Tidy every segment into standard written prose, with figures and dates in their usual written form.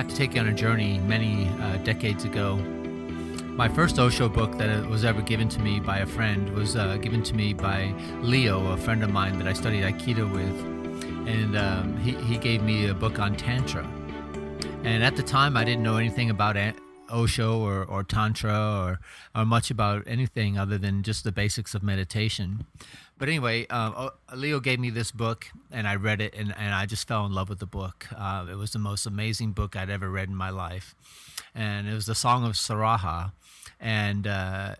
have to take you on a journey many decades ago. My first Osho book that was ever given to me by a friend was given to me by Leo, a friend of mine that I studied Aikido with. And he gave me a book on Tantra. And at the time, I didn't know anything about Osho or Tantra or much about anything other than just the basics of meditation. But anyway, Leo gave me this book, and I read it, and I just fell in love with the book. It was the most amazing book I'd ever read in my life. And it was the Song of Saraha, and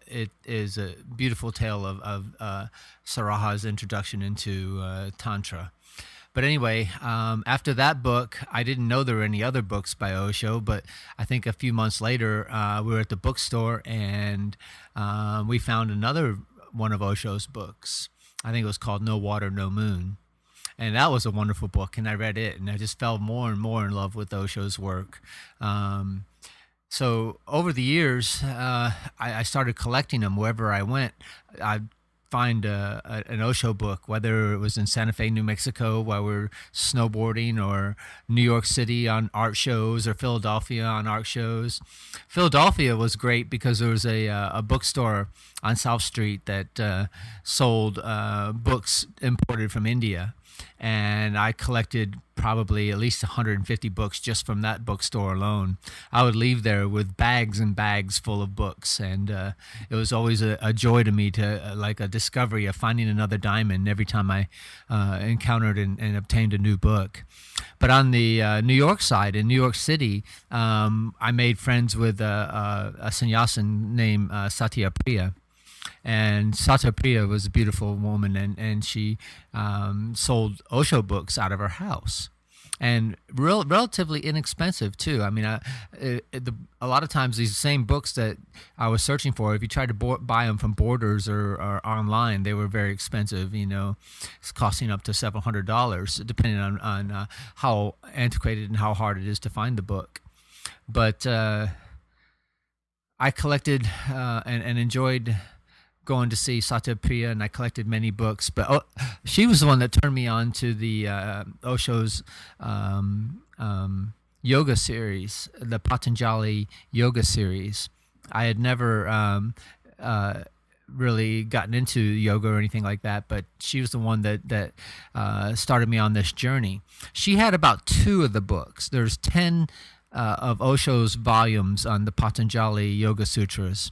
it is a beautiful tale of Saraha's introduction into Tantra. But anyway, after that book, I didn't know there were any other books by Osho, but I think a few months later, we were at the bookstore, and we found another one of Osho's books. I think it was called No Water, No Moon. And that was a wonderful book, and I read it, and I just fell more and more in love with Osho's work. So over the years, I started collecting them wherever I went. I'd find an Osho book, whether it was in Santa Fe, New Mexico, while we were snowboarding, or New York City on art shows, or Philadelphia on art shows. Philadelphia was great because there was a bookstore on South Street that sold books imported from India. And I collected probably at least 150 books just from that bookstore alone. I would leave there with bags and bags full of books, and it was always a joy to me to like a discovery of finding another diamond every time I encountered and obtained a new book. But on the New York side, in New York City, I made friends with a sannyasin named Satyapriya. And Satyapriya was a beautiful woman, and she sold Osho books out of her house, and relatively inexpensive too. I mean, a lot of times these same books that I was searching for, if you tried to buy them from Borders or online, they were very expensive. You know, it's costing up to several $700, depending on how antiquated and how hard it is to find the book. But I collected and enjoyed going to see Satyapriya, and I collected many books. But she was the one that turned me on to the Osho's yoga series, the Patanjali yoga series. I had never really gotten into yoga or anything like that, but she was the one that started me on this journey. She had about 2 of the books. There's 10 of Osho's volumes on the Patanjali Yoga Sutras.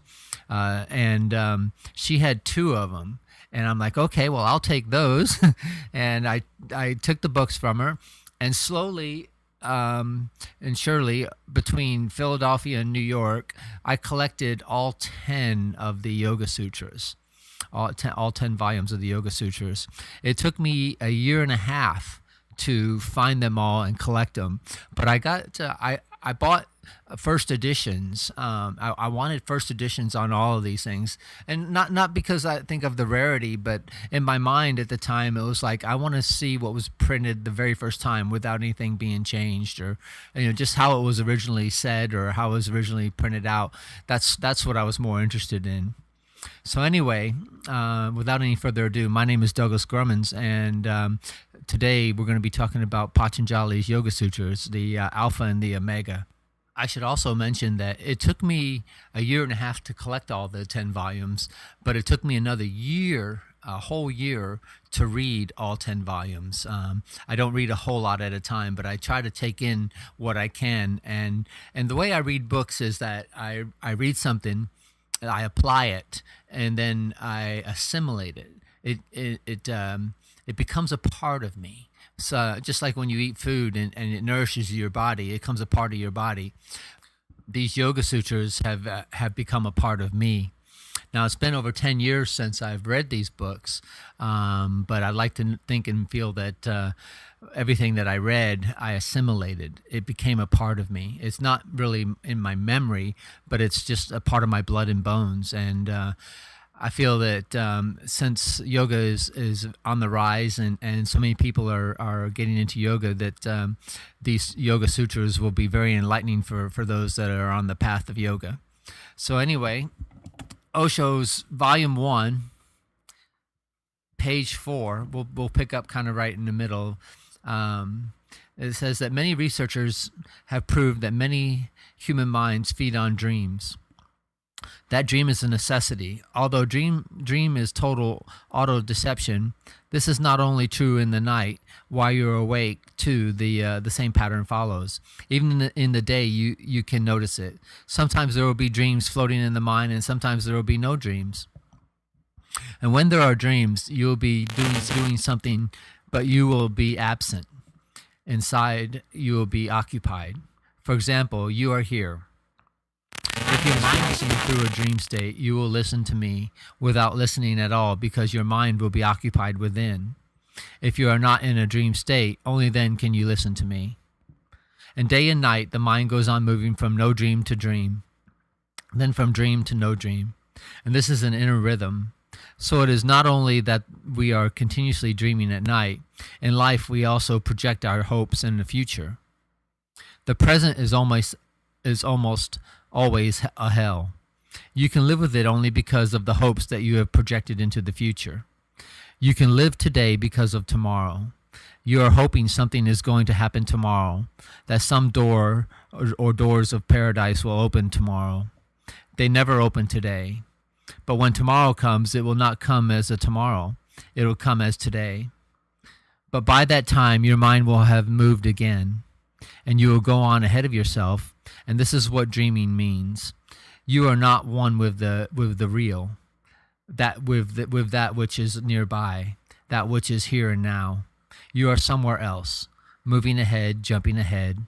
And she had 2 of them, and I'm like, okay, well, I'll take those. And I took the books from her, and slowly and surely, between Philadelphia and New York, I collected all 10 of the Yoga Sutras, all 10 volumes of the Yoga Sutras. It took me a year and a half to find them all and collect them, but I bought first editions. I wanted first editions on all of these things, and not because I think of the rarity, but in my mind at the time it was like I want to see what was printed the very first time without anything being changed, or just how it was originally said or how it was originally printed out. That's what I was more interested in. So anyway, without any further ado, my name is Douglas Grummons, and today we're going to be talking about Patanjali's Yoga Sutras, the Alpha and the Omega. I should also mention that it took me a year and a half to collect all the 10 volumes, but it took me another year, a whole year, to read all 10 volumes. I don't read a whole lot at a time, but I try to take in what I can. And the way I read books is that I read something, I apply it, and then I assimilate it. It becomes a part of me. So just like when you eat food and it nourishes your body, it becomes a part of your body. These Yoga Sutras have become a part of me. Now, it's been over 10 years since I've read these books, but I like to think and feel that everything that I read, I assimilated. It became a part of me. It's not really in my memory, but it's just a part of my blood and bones. And I feel that since yoga is on the rise and so many people are getting into yoga, that these Yoga Sutras will be very enlightening for those that are on the path of yoga. So anyway, Osho's Volume 1, page 4, we'll pick up kind of right in the middle. It says that many researchers have proved that many human minds feed on dreams. That dream is a necessity. Although dream is total auto-deception, this is not only true in the night. While you're awake, too, the same pattern follows. Even in the day, you can notice it. Sometimes there will be dreams floating in the mind, and sometimes there will be no dreams. And when there are dreams, you will be doing something, but you will be absent. Inside, you will be occupied. For example, you are here. If your mind is going through a dream state, you will listen to me without listening at all because your mind will be occupied within. If you are not in a dream state, only then can you listen to me. And day and night, the mind goes on moving from no dream to dream, then from dream to no dream. And this is an inner rhythm. So it is not only that we are continuously dreaming at night. In life, we also project our hopes in the future. The present is almost always a hell. You can live with it only because of the hopes that you have projected into the future. You can live today because of tomorrow. You are hoping something is going to happen tomorrow, that some door or doors of paradise will open tomorrow. They never open today. But when tomorrow comes, it will not come as a tomorrow. It will come as today. But by that time, your mind will have moved again, and you will go on ahead of yourself. And this is what dreaming means. You are not one with the real, with that which is nearby, that which is here and now. You are somewhere else, moving ahead, jumping ahead.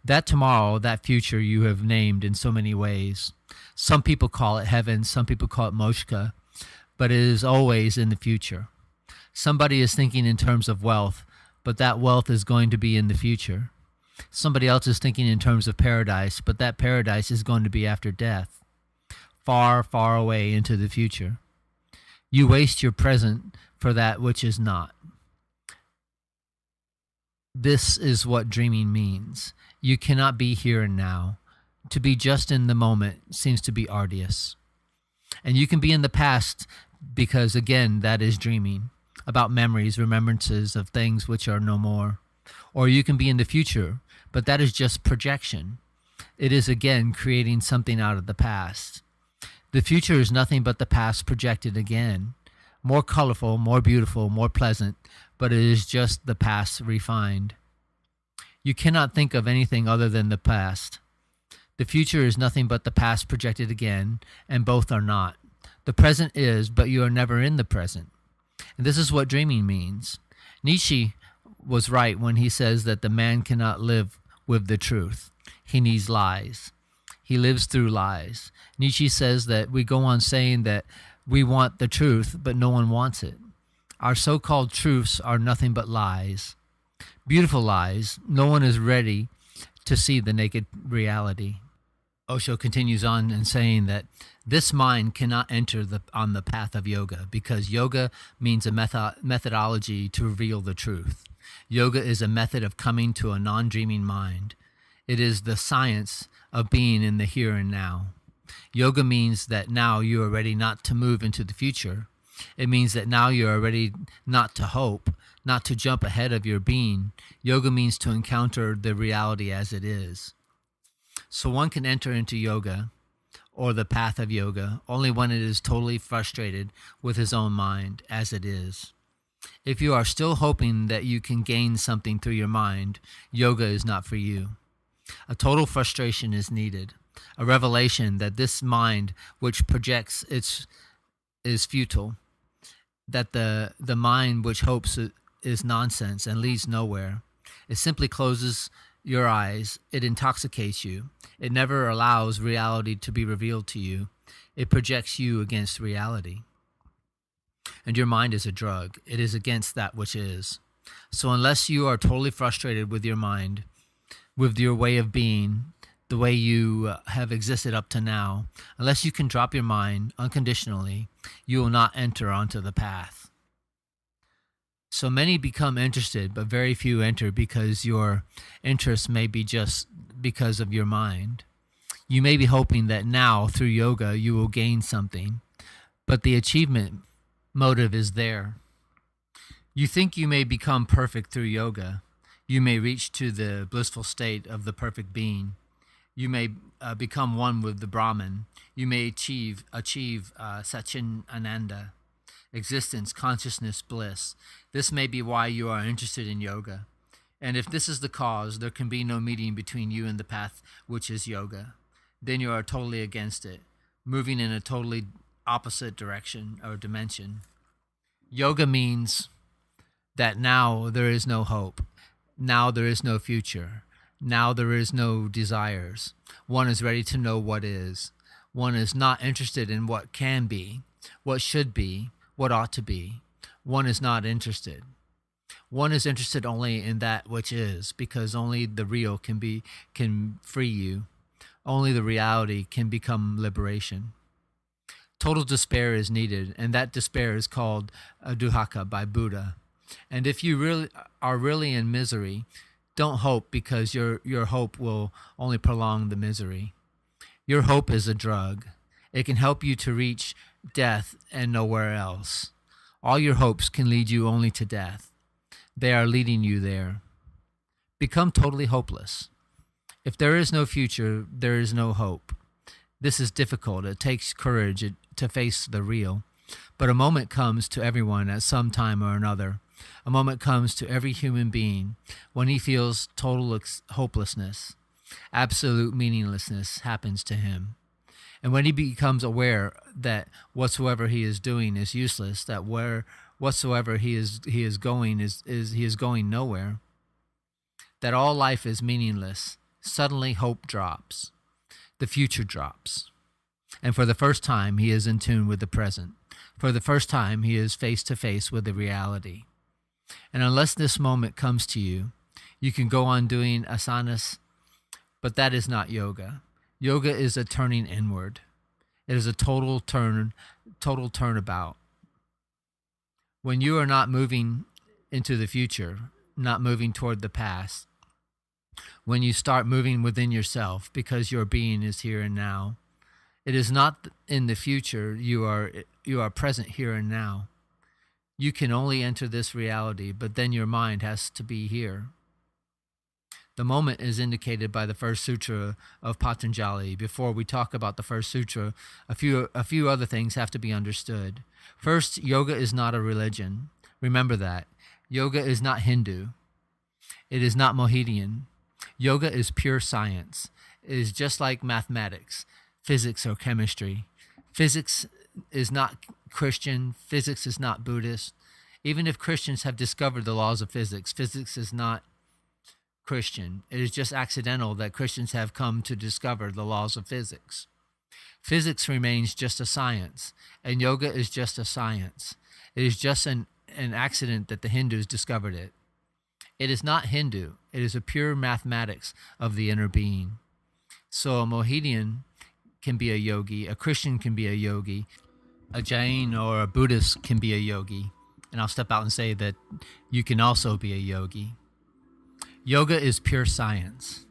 That tomorrow, that future you have named in so many ways. Some people call it heaven, some people call it moksha, but it is always in the future. Somebody is thinking in terms of wealth, but that wealth is going to be in the future. Somebody else is thinking in terms of paradise, but that paradise is going to be after death, far, far away into the future. You waste your present for that which is not. This is what dreaming means. You cannot be here and now. To be just in the moment seems to be arduous. And you can be in the past because, again, that is dreaming, about memories, remembrances of things which are no more. Or you can be in the future, but that is just projection. It is, again, creating something out of the past. The future is nothing but the past projected again, more colorful, more beautiful, more pleasant, but it is just the past refined. You cannot think of anything other than the past. The future is nothing but the past projected again, and both are not. The present is, but you are never in the present. And this is what dreaming means. Nietzsche was right when he says that the man cannot live with the truth. He needs lies. He lives through lies. Nietzsche says that we go on saying that we want the truth, but no one wants it. Our so-called truths are nothing but lies. Beautiful lies. No one is ready to see the naked reality. Osho continues on in saying that this mind cannot enter on the path of yoga because yoga means a methodology to reveal the truth. Yoga is a method of coming to a non-dreaming mind. It is the science of being in the here and now. Yoga means that now you are ready not to move into the future. It means that now you are ready not to hope, not to jump ahead of your being. Yoga means to encounter the reality as it is. So one can enter into yoga or the path of yoga only when it is totally frustrated with his own mind as it is. If you are still hoping that you can gain something through your mind, yoga is not for you. A total frustration is needed, a revelation that this mind which projects is futile, that the mind which hopes is nonsense and leads nowhere. It simply closes your eyes. It intoxicates you. It never allows reality to be revealed to you. It projects you against reality. And your mind is a drug. It is against that which is. So unless you are totally frustrated with your mind, with your way of being, the way you have existed up to now, unless you can drop your mind unconditionally, you will not enter onto the path. So many become interested, but very few enter because your interest may be just because of your mind. You may be hoping that now, through yoga, you will gain something, but the achievement motive is there. You think you may become perfect through yoga. You may reach to the blissful state of the perfect being. You may become one with the Brahman. You may achieve Sachin Ananda, existence, consciousness, bliss. This may be why you are interested in yoga. And if this is the cause, there can be no meeting between you and the path, which is yoga. Then you are totally against it, moving in a totally opposite direction or dimension. Yoga means that now there is no hope. Now there is no future. Now there is no desires. One is ready to know what is. One is not interested in what can be, what should be, what ought to be. One is not interested. One is interested only in that which is, because only the real can free you. Only the reality can become liberation. Total despair is needed, and that despair is called dukkha by Buddha. And if you are really in misery, don't hope, because your hope will only prolong the misery. Your hope is a drug. It can help you to reach death and nowhere else. All your hopes can lead you only to death. They are leading you there. Become totally hopeless. If there is no future, there is no hope. This is difficult. It takes courage to face the real. But a moment comes to everyone at some time or another. A moment comes to every human being when he feels total hopelessness. Absolute meaninglessness happens to him. And when he becomes aware that whatsoever he is doing is useless, that whatsoever he is going nowhere, that all life is meaningless, suddenly hope drops. The future drops. And for the first time, he is in tune with the present. For the first time, he is face to face with the reality. And unless this moment comes to you, you can go on doing asanas, but that is not yoga. Yoga is a turning inward. It is a total turnabout. When you are not moving into the future, not moving toward the past, when you start moving within yourself, because your being is here and now, it is not in the future. You are present here and now. You can only enter this reality, but then your mind has to be here. The moment is indicated by the first sutra of Patanjali. Before we talk about the first sutra, a few other things have to be understood. First, yoga is not a religion. Remember that. Yoga is not Hindu. It is not Mohammedan. Yoga is pure science. It is just like mathematics, physics, or chemistry. Physics is not Christian. Physics is not Buddhist. Even if Christians have discovered the laws of physics, physics is not Christian. It is just accidental that Christians have come to discover the laws of physics. Physics remains just a science, and yoga is just a science. It is just an accident that the Hindus discovered it. It is not Hindu. It is a pure mathematics of the inner being. So a Mohammedan can be a yogi, a Christian can be a yogi, a Jain or a Buddhist can be a yogi. And I'll step out and say that you can also be a yogi. Yoga is pure science,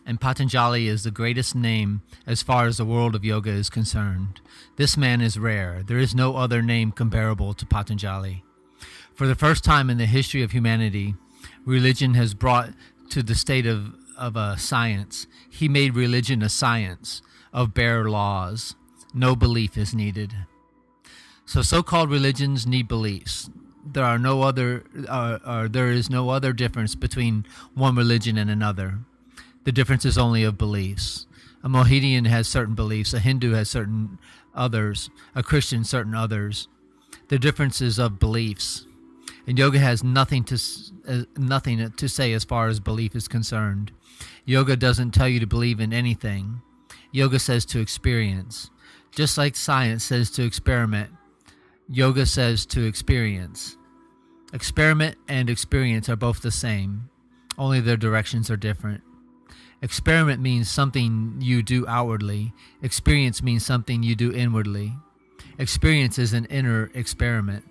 and Patanjali is the greatest name as far as the world of yoga is concerned. This man is rare. There is no other name comparable to Patanjali. For the first time in the history of humanity, religion has brought to the state of a science. He made religion a science of bare laws. No belief is needed. So-called religions need beliefs. There is no other difference between one religion and another. The difference is only of beliefs. A Mohammedan has certain beliefs, a Hindu has certain others, a Christian certain others. The difference is of beliefs. And yoga has nothing to say as far as belief is concerned. Yoga doesn't tell you to believe in anything. Yoga says to experience. Just like science says to experiment, yoga says to experience. Experiment and experience are both the same, only their directions are different. Experiment means something you do outwardly. Experience means something you do inwardly. Experience is an inner experiment.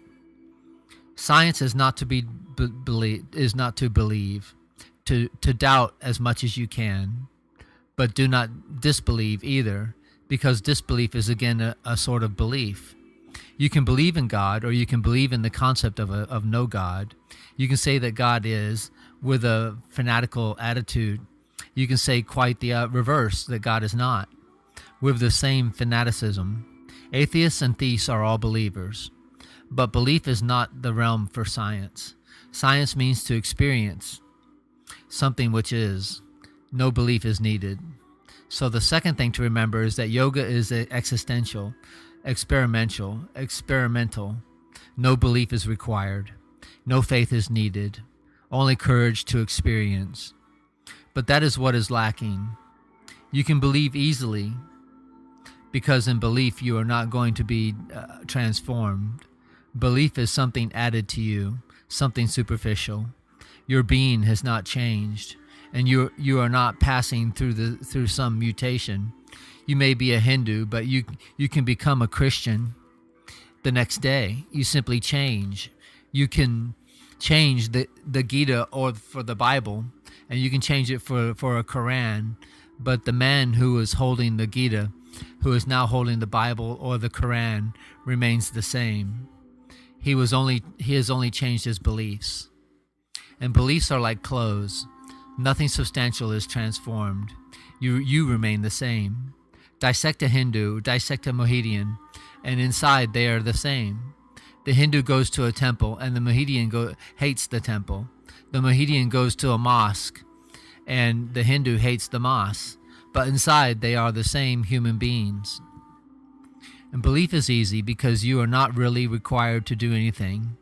Science is not to believe, to doubt as much as you can, but do not disbelieve either, because disbelief is again a sort of belief. You can believe in God, or you can believe in the concept of no God. You can say that God is with a fanatical attitude. You can say quite the reverse, that God is not, with the same fanaticism. Atheists and theists are all believers. But belief is not the realm for science. Science means to experience something which is. No belief is needed. So the second thing to remember is that yoga is existential, experimental. No belief is required. No faith is needed. Only courage to experience. But that is what is lacking. You can believe easily, because in belief you are not going to be transformed. Belief is something added to you, something superficial. Your being has not changed, and you are not passing through some mutation. You may be a Hindu, but you can become a Christian the next day. You simply change. You can change the Gita or for the Bible, and you can change it for a Quran. But the man who is holding the Gita, who is now holding the Bible or the Quran, remains the same. He has only changed his beliefs. And beliefs are like clothes. Nothing substantial is transformed. You remain the same. Dissect a Hindu, dissect a Mohammedan, and inside they are the same. The Hindu goes to a temple, and the Mohammedan hates the temple. The Mohammedan goes to a mosque, and the Hindu hates the mosque. But inside they are the same human beings. And belief is easy because you are not really required to do anything.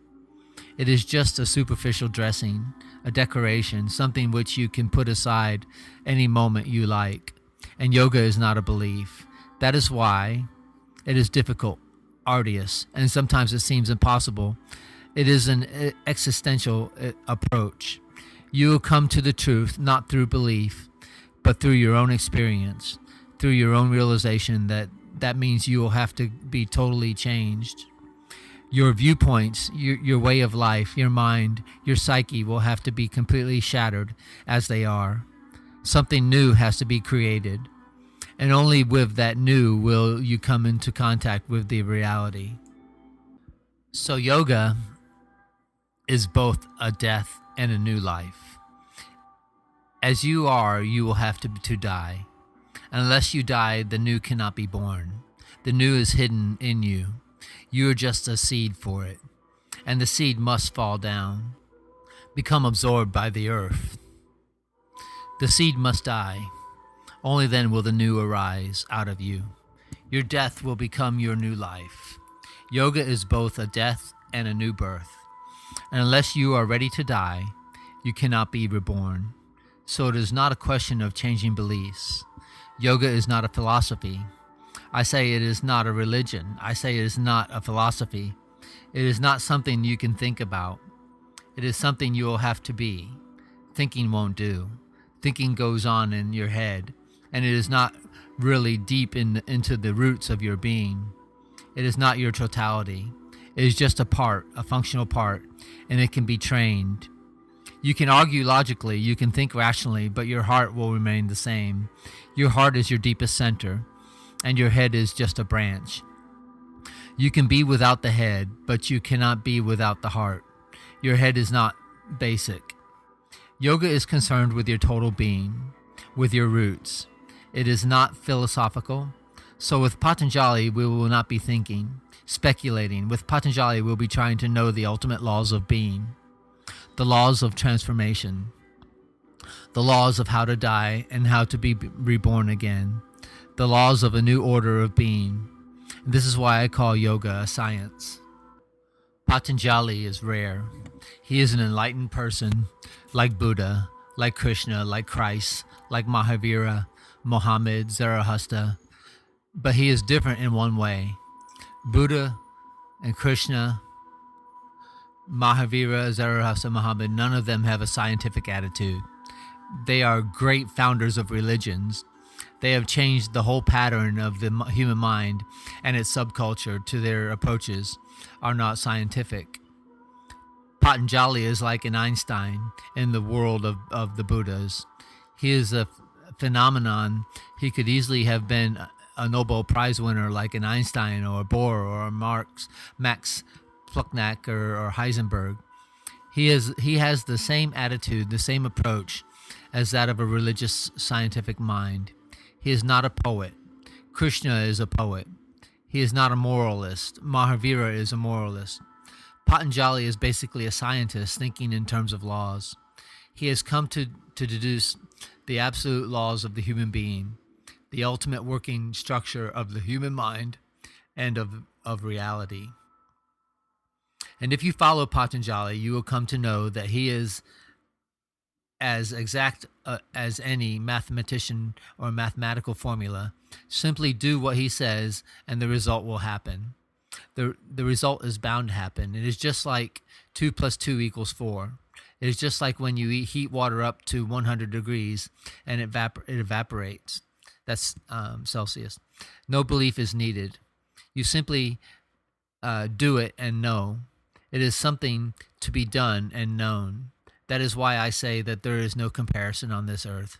It is just a superficial dressing, a decoration, something which you can put aside any moment you like. And yoga is not a belief. That is why it is difficult, arduous, and sometimes it seems impossible. It is an existential approach. You will come to the truth not through belief, but through your own experience, through your own realization that means you will have to be totally changed. Your viewpoints, your way of life, your mind, your psyche will have to be completely shattered as they are. Something new has to be created. And only with that new will you come into contact with the reality. So yoga is both a death and a new life. As you are, you will have to die. Unless you die, the new cannot be born. The new is hidden in you. You are just a seed for it. And the seed must fall down, become absorbed by the earth. The seed must die. Only then will the new arise out of you. Your death will become your new life. Yoga is both a death and a new birth. And unless you are ready to die, you cannot be reborn. So it is not a question of changing beliefs. Yoga is not a philosophy. I say it is not a religion. I say it is not a philosophy. It is not something you can think about. It is something you will have to be. Thinking won't do. Thinking goes on in your head, and it is not really deep into the roots of your being. It is not your totality. It is just a part, a functional part, and it can be trained. You can argue logically, you can think rationally, but your heart will remain the same. Your heart is your deepest center, and your head is just a branch. You can be without the head, but you cannot be without the heart. Your head is not basic. Yoga is concerned with your total being, with your roots. It is not philosophical. So with Patanjali, we will not be thinking, speculating. With Patanjali, we'll be trying to know the ultimate laws of being, the laws of transformation, the laws of how to die and how to be reborn again, the laws of a new order of being. And this is why I call yoga a science. Patanjali is rare. He is an enlightened person, like Buddha, like Krishna, like Christ, like Mahavira, Mohammed, Zoroaster. But he is different in one way. Buddha and Krishna, Mahavira, Zoroaster, Muhammad, none of them have a scientific attitude. They are great founders of religions. They have changed the whole pattern of the human mind and its subculture to their approaches are not scientific. Patanjali is like an Einstein in the world of the Buddhas. He is a phenomenon. He could easily have been a Nobel Prize winner like an Einstein or a Bohr or a Max Planck or Heisenberg. He has the same attitude, the same approach as that of a religious scientific mind. He is not a poet. Krishna is a poet. He is not a moralist. Mahavira is a moralist. Patanjali is basically a scientist thinking in terms of laws. He has come to deduce the absolute laws of the human being, the ultimate working structure of the human mind and of reality. And if you follow Patanjali, you will come to know that he is as exact as any mathematician or mathematical formula. Simply do what he says and the result will happen. The result is bound to happen. It is just like 2 + 2 = 4. It is just like when you heat water up to 100 degrees and it evaporates. That's Celsius. No belief is needed. You simply do it and know. It is something to be done and known. That is why I say that there is no comparison on this earth,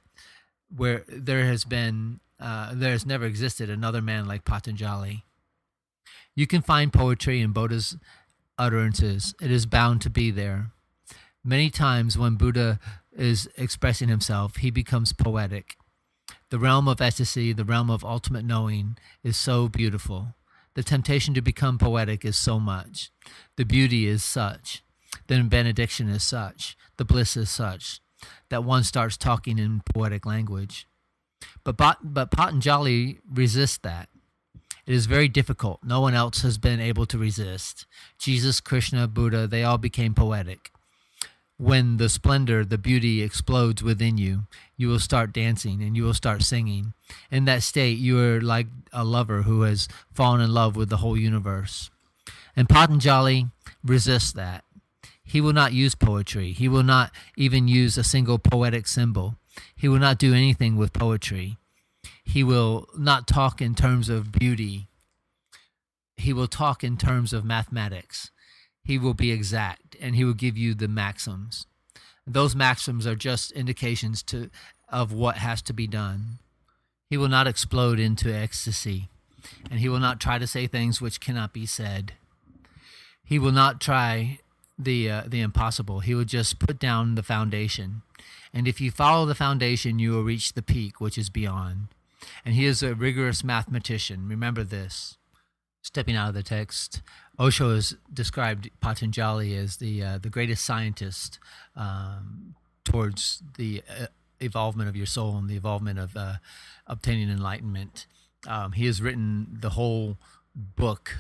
where there has never existed another man like Patanjali. You can find poetry in Buddha's utterances. It is bound to be there. Many times when Buddha is expressing himself, he becomes poetic. The realm of ecstasy, the realm of ultimate knowing, is so beautiful. The temptation to become poetic is so much. The beauty is such. The benediction is such. The bliss is such that one starts talking in poetic language. But Patanjali resists that. It is very difficult. No one else has been able to resist. Jesus, Krishna, Buddha, they all became poetic. When the splendor, the beauty explodes within you, you will start dancing and you will start singing. In that state, you are like a lover who has fallen in love with the whole universe. And Patanjali resists that. He will not use poetry. He will not even use a single poetic symbol. He will not do anything with poetry. He will not talk in terms of beauty. He will talk in terms of mathematics. He will be exact, and he will give you the maxims. Those maxims are just indications of what has to be done. He will not explode into ecstasy, and he will not try to say things which cannot be said. He will not try the impossible. He will just put down the foundation. And if you follow the foundation, you will reach the peak, which is beyond. And he is a rigorous mathematician. Remember this. Stepping out of the text, Osho has described Patanjali as the greatest scientist towards the evolvement of your soul and the evolvement of obtaining enlightenment. He has written the whole book,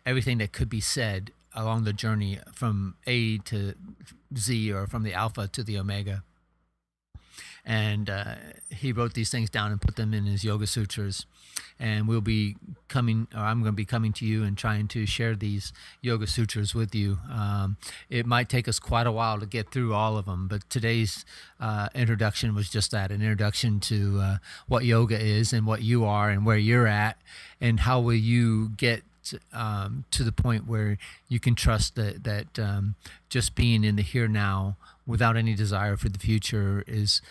everything that could be said along the journey from A to Z, or from the Alpha to the Omega. And he wrote these things down and put them in his Yoga Sutras. And I'm going to be coming to you and trying to share these Yoga Sutras with you. It might take us quite a while to get through all of them, but today's introduction was just that, an introduction to what yoga is and what you are and where you're at, and how will you get to the point where you can trust that just being in the here now without any desire for the future is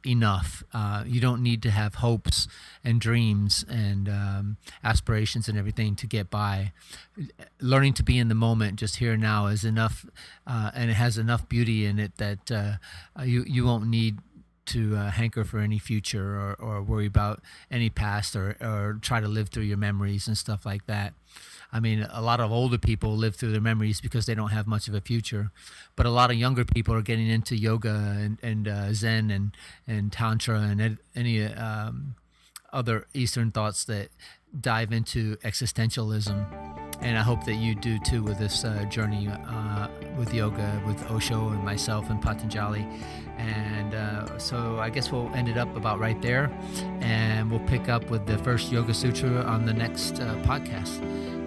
enough. You don't need to have hopes and dreams and aspirations and everything to get by. Learning to be in the moment, just here and now, is enough, and it has enough beauty in it that you won't need to hanker for any future or worry about any past or try to live through your memories and stuff like that. I mean, a lot of older people live through their memories because they don't have much of a future, but a lot of younger people are getting into yoga and Zen and Tantra and any other Eastern thoughts that dive into existentialism. And I hope that you do too with this journey with yoga, with Osho and myself and Patanjali. And so I guess we'll end it up about right there. And we'll pick up with the first Yoga Sutra on the next podcast.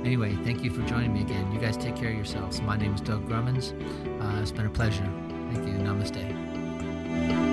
Anyway, thank you for joining me again. You guys take care of yourselves. My name is Doug Grummons. It's been a pleasure. Thank you. Namaste.